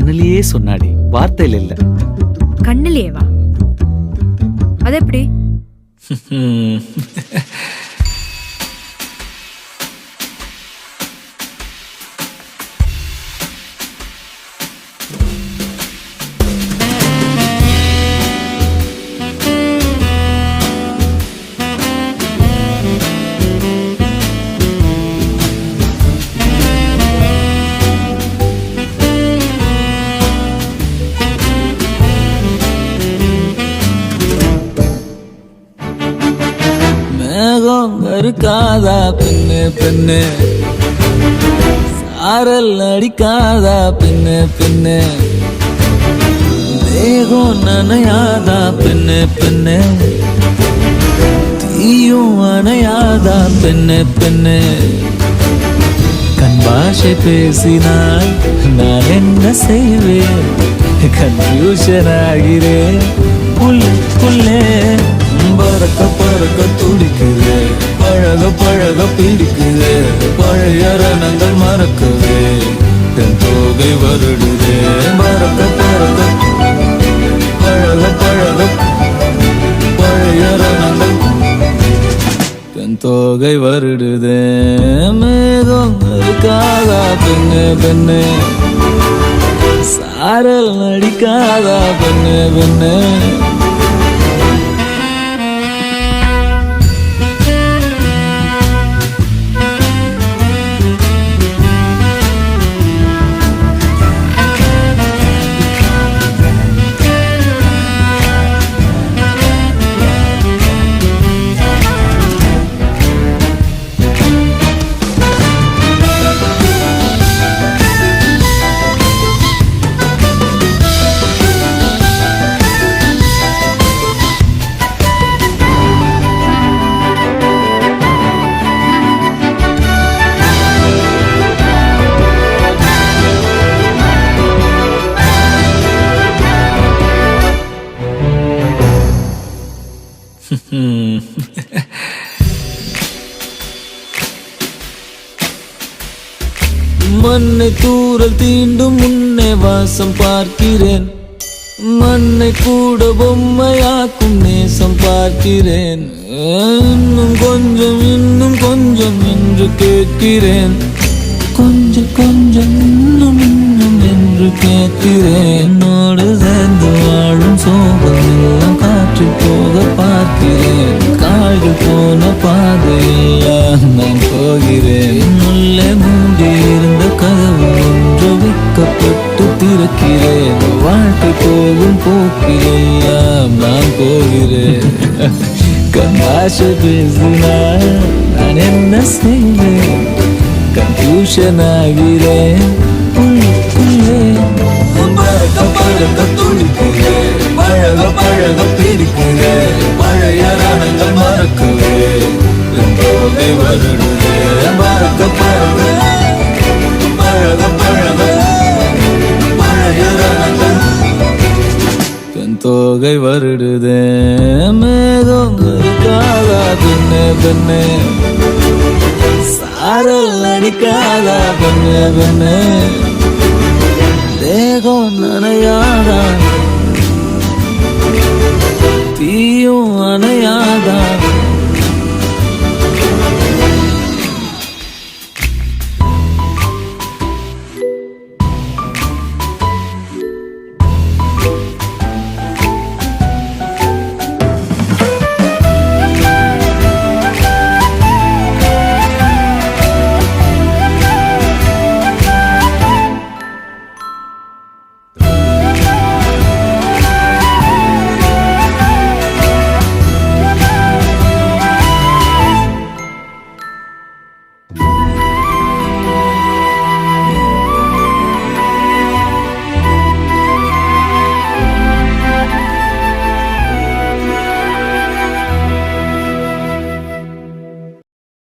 கண்ணிலேயே சொன்னாடி, வார்த்தையில இல்ல. கண்ணிலேயேவா? அது எப்படி? இருக்காதா பெண்ணு பெண்ணு, சாரல் அடிக்காதா பெண்ணு பெண்ணு, தேகம் நனையாதா பெண்ணு பெண்ணு, தீயும் அணையாதா பெண்ணு பெண்ணு. கண் பாஷை பேசினால் நான் என்ன செய்வேன், கன்ஃபியூஷன் ஆகிறேன் உள்ளே. பறக்க பறக்க துடிக்குது, பழக பழக பிடிக்குது, பழைய ரணங்கள் மறக்குது, என் தோகை வருடுது. பறக்க பறக்க பழக பழக பழைய ரணங்கள் என் தோகை வருடுது. மேகம் இருக்காதா பெண்ணு பெண்ணு, சாரல் அடிக்காதா பெண்ணு பெண்ணு. மண்ணை தூரல் தீண்டும் முன்னே வாசம் பார்க்கிறேன், மண்ணை கூட பொம்மையாக்கும் நேசம் பார்க்கிறேன். இன்னும் கொஞ்சம் என்று கேட்கிறேன், கொஞ்சம் கொஞ்சம் இன்னும் என்று கேட்கிறேன். என்னோடு சேர்ந்து வாழும் சோகம் எல்லாம் காற்றில் போக பார்க்கிறேன், கால்கள் போன பாதையெல்லாம் நான் போகிறேன். உள்ளே மூடி இருந்த கதவு ஒன்று வைக்கப்பட்டு திறக்கிறேன், வாழ்க்கை போகும் போக்கிலெல்லாம் நான் போகிறேன். கண்ணாசை பேசினால் நான் என்ன செய்வேன், கன்ஃபியூஷன் ஆகிறேன் உள்ளே. பறக்க பறக்க துடிக்கிறேன், பழக பழக பிடிக்கிறேன், பழைய ரணங்கள் மறக்குவேன், என் தோகை வருடுதே. பறக்க பறக்க பழக பழக பழைய ரணங்கள் என் தோகை வருடுதே. மேகம் இருக்காதா பெண்ணே பெண்ணே, சாரல் அடிக்காதா பெண்ணே பெண்ணே, தேகம் நனையாதா தீயும் அணையாதா.